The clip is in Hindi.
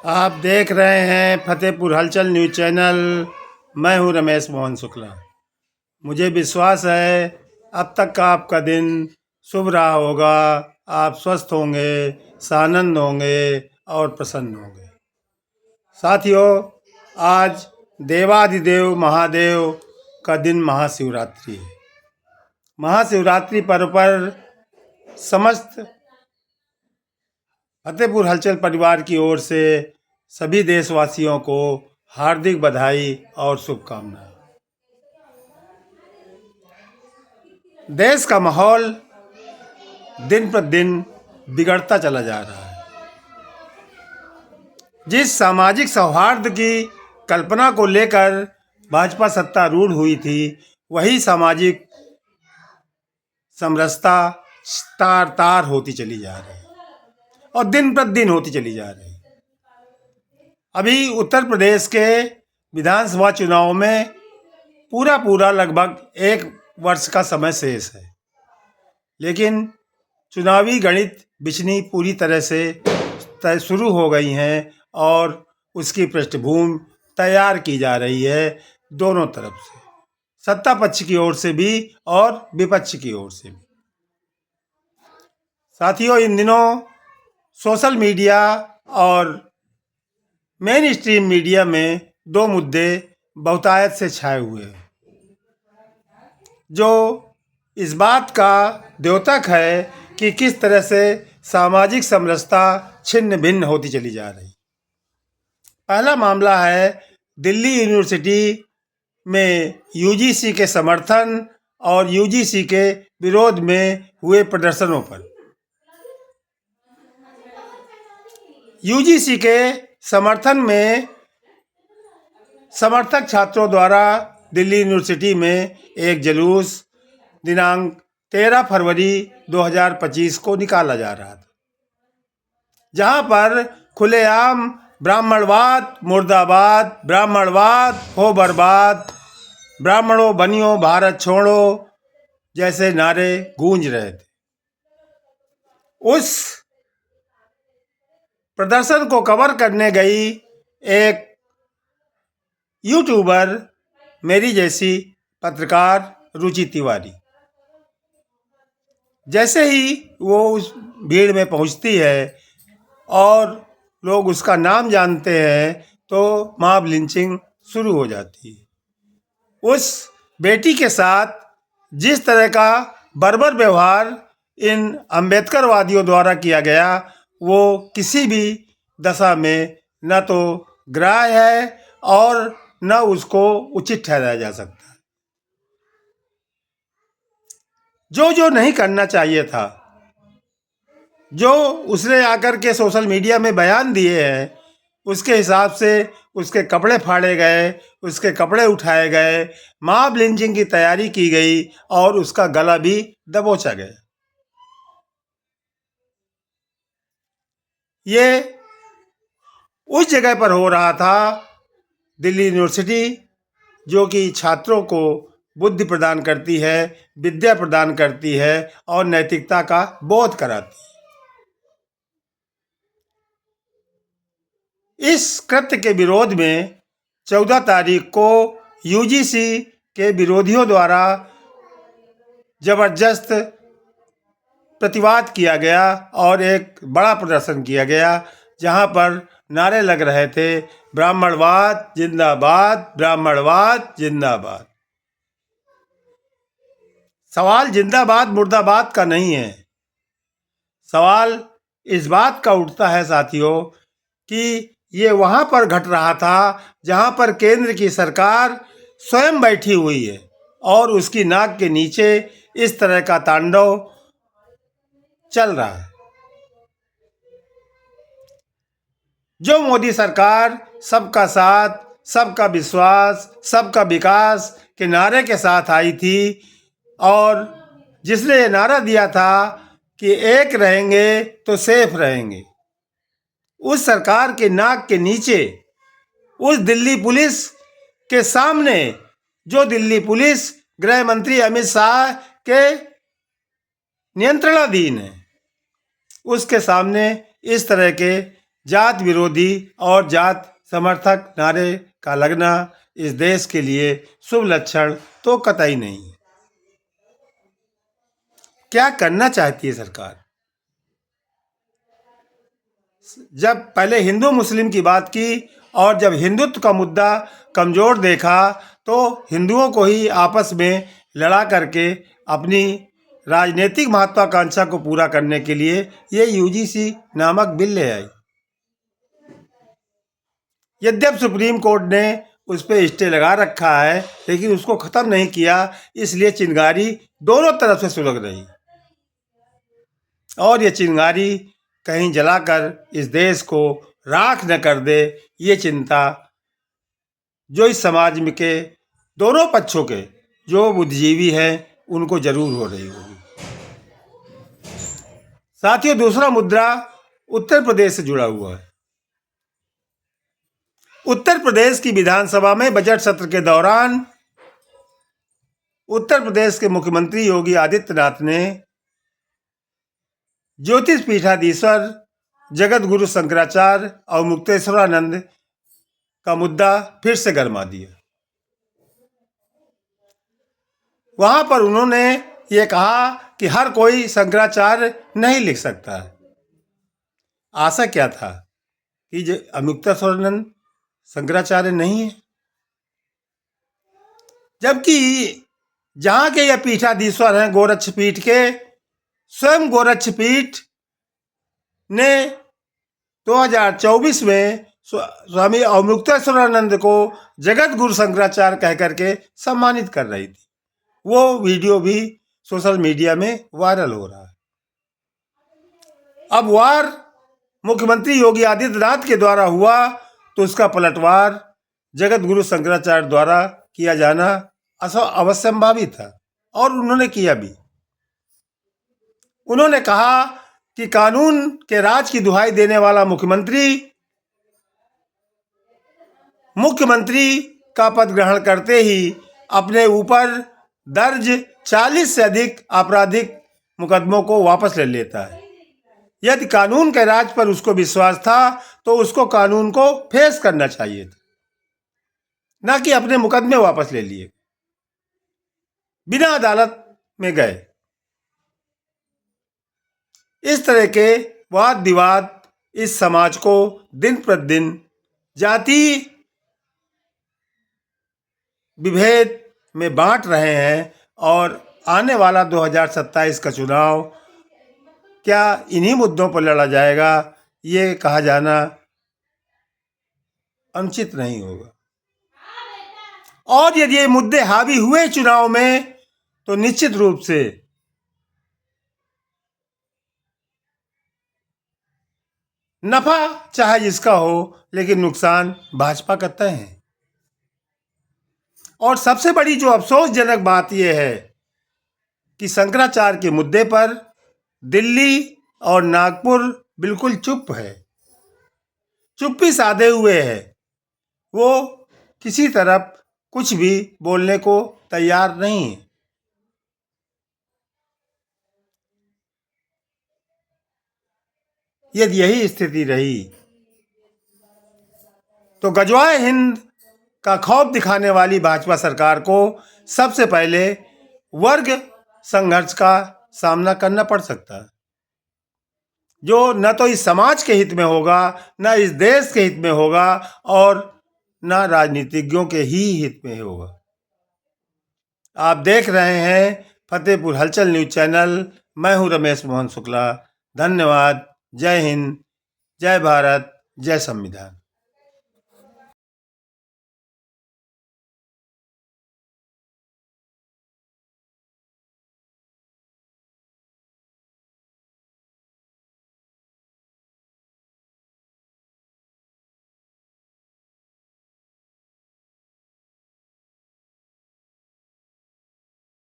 आप देख रहे हैं फतेहपुर हलचल न्यूज़ चैनल। मैं हूं रमेश मोहन शुक्ला। मुझे विश्वास है अब तक का आपका दिन शुभ रहा होगा। आप स्वस्थ होंगे, सानंद होंगे और प्रसन्न होंगे। साथियों, आज देवाधिदेव महादेव का दिन महाशिवरात्रि है। महाशिवरात्रि पर्व पर समस्त फतेहपुर हलचल परिवार की ओर से सभी देशवासियों को हार्दिक बधाई और शुभकामनाएं। देश का माहौल दिन प्रतिदिन बिगड़ता चला जा रहा है। जिस सामाजिक सौहार्द की कल्पना को लेकर भाजपा सत्तारूढ़ हुई थी, वही सामाजिक समरसता तार तार होती चली जा रही है और दिन प्रतिदिन होती चली जा रही है। अभी उत्तर प्रदेश के विधानसभा चुनाव में पूरा लगभग 1 वर्ष का समय शेष है, लेकिन चुनावी गणित बिछनी पूरी तरह से शुरू हो गई हैं और उसकी पृष्ठभूमि तैयार की जा रही है दोनों तरफ से, सत्ता पक्ष की ओर से भी और विपक्ष की ओर से भी। साथियों, इन दिनों सोशल मीडिया और मेन स्ट्रीम मीडिया में 2 मुद्दे बहुतायत से छाए हुए हैं, जो इस बात का द्योतक है कि किस तरह से सामाजिक समरसता छिन्न भिन्न होती चली जा रही। पहला मामला है दिल्ली यूनिवर्सिटी में यूजीसी के समर्थन और यूजीसी के विरोध में हुए प्रदर्शनों पर। यूजीसी के समर्थन में समर्थक छात्रों द्वारा दिल्ली यूनिवर्सिटी में एक जुलूस दिनांक 13 फरवरी 2025 को निकाला जा रहा था, जहां पर खुलेआम ब्राह्मणवाद मुर्दाबाद, ब्राह्मणवाद हो बर्बाद, ब्राह्मणों बनियो भारत छोड़ो जैसे नारे गूंज रहे थे। उस प्रदर्शन को कवर करने गई एक यूट्यूबर, मेरी जैसी पत्रकार रुचि तिवारी, जैसे ही वो उस भीड़ में पहुंचती है और लोग उसका नाम जानते हैं, तो मॉब लिंचिंग शुरू हो जाती है। उस बेटी के साथ जिस तरह का बर्बर व्यवहार इन अम्बेडकरवादियों द्वारा किया गया, वो किसी भी दशा में न तो ग्राह्य है और न उसको उचित ठहराया जा सकता है। जो नहीं करना चाहिए था, जो उसने आकर के सोशल मीडिया में बयान दिए हैं, उसके हिसाब से उसके कपड़े फाड़े गए, उसके कपड़े उठाए गए, मॉब लिंचिंग की तैयारी की गई और उसका गला भी दबोचा गया। ये उस जगह पर हो रहा था, दिल्ली यूनिवर्सिटी, जो कि छात्रों को बुद्धि प्रदान करती है, विद्या प्रदान करती है और नैतिकता का बोध कराती है। इस कृत्य के विरोध में 14 तारीख को यूजीसी के विरोधियों द्वारा जबरदस्त प्रतिवाद किया गया और एक बड़ा प्रदर्शन किया गया, जहां पर नारे लग रहे थे, ब्राह्मणवाद जिंदाबाद, ब्राह्मणवाद जिंदाबाद। सवाल जिंदाबाद मुर्दाबाद का नहीं है। सवाल इस बात का उठता है साथियों कि ये वहां पर घट रहा था जहां पर केंद्र की सरकार स्वयं बैठी हुई है और उसकी नाक के नीचे इस तरह का तांडव चल रहा है। जो मोदी सरकार सबका साथ, सबका विश्वास, सबका विकास के नारे के साथ आई थी और जिसने ये नारा दिया था कि एक रहेंगे तो सेफ रहेंगे, उस सरकार के नाक के नीचे, उस दिल्ली पुलिस के सामने, जो दिल्ली पुलिस गृह मंत्री अमित शाह के नियंत्रणाधीन है, उसके सामने इस तरह के जात विरोधी और जात समर्थक नारे का लगना इस देश के लिए शुभ लक्षण तो कतई नहीं है। क्या करना चाहती है सरकार? जब पहले हिंदू मुस्लिम की बात की और जब हिंदुत्व का मुद्दा कमजोर देखा तो हिंदुओं को ही आपस में लड़ा करके अपनी राजनीतिक महत्वाकांक्षा को पूरा करने के लिए ये यूजीसी नामक बिल ले आई। यद्यप सुप्रीम कोर्ट ने उस पर स्टे लगा रखा है, लेकिन उसको खत्म नहीं किया, इसलिए चिंगारी दोनों तरफ से सुलग रही और ये चिंगारी कहीं जलाकर इस देश को राख न कर दे, ये चिंता जो इस समाज में के दोनों पक्षों के जो बुद्धिजीवी हैं उनको जरूर हो रही होगी। साथियों, दूसरा मुद्दा उत्तर प्रदेश से जुड़ा हुआ है। उत्तर प्रदेश की विधानसभा में बजट सत्र के दौरान उत्तर प्रदेश के मुख्यमंत्री योगी आदित्यनाथ ने ज्योतिष पीठाधीश्वर जगत गुरु शंकराचार्य और मुक्तेश्वरानंद का मुद्दा फिर से गरमा दिया। वहां पर उन्होंने ये कहा कि हर कोई शंकराचार्य नहीं लिख सकता। आशा क्या था कि मुक्तेश्वरानंद शंकराचार्य नहीं है, जबकि जहां के ये पीठाधीश्वर हैं गोरक्ष पीठ के, स्वयं गोरक्ष पीठ ने 2024 में स्वामी अवमुक्तेश्वरानंद को जगत गुरु शंकराचार्य कह करके सम्मानित कर रही थी। वो वीडियो भी सोशल मीडिया में वायरल हो रहा है। अब वार मुख्यमंत्री योगी आदित्यनाथ के द्वारा हुआ तो उसका पलटवार जगत गुरु शंकराचार्य द्वारा किया जाना अवश्यंभावी था और उन्होंने किया भी। उन्होंने कहा कि कानून के राज की दुहाई देने वाला मुख्यमंत्री का पद ग्रहण करते ही अपने ऊपर दर्ज 40 से अधिक आपराधिक मुकदमों को वापस ले लेता है। यदि कानून के राज पर उसको विश्वास था तो उसको कानून को फेस करना चाहिए था, ना कि अपने मुकदमे वापस ले लिए बिना अदालत में गए। इस तरह के वाद विवाद इस समाज को दिन प्रतिदिन जाति विभेद में बांट रहे हैं और आने वाला 2027 का चुनाव क्या इन्हीं मुद्दों पर लड़ा जाएगा, ये कहा जाना अनुचित नहीं होगा। और यदि ये मुद्दे हावी हुए चुनाव में तो निश्चित रूप से नफा चाहे जिसका हो, लेकिन नुकसान भाजपा का तय है। और सबसे बड़ी जो अफसोसजनक बात यह है कि शंकराचार्य के मुद्दे पर दिल्ली और नागपुर बिल्कुल चुप है, चुप्पी साधे हुए है। वो किसी तरफ कुछ भी बोलने को तैयार नहीं है। यदि यही स्थिति रही तो गजवाए हिंद का खौफ दिखाने वाली भाजपा सरकार को सबसे पहले वर्ग संघर्ष का सामना करना पड़ सकता है, जो न तो इस समाज के हित में होगा, न इस देश के हित में होगा और न राजनीतिज्ञों के ही हित में होगा। आप देख रहे हैं फतेहपुर हलचल न्यूज चैनल। मैं हूं रमेश मोहन शुक्ला। धन्यवाद। जय हिंद, जय भारत, जय संविधान।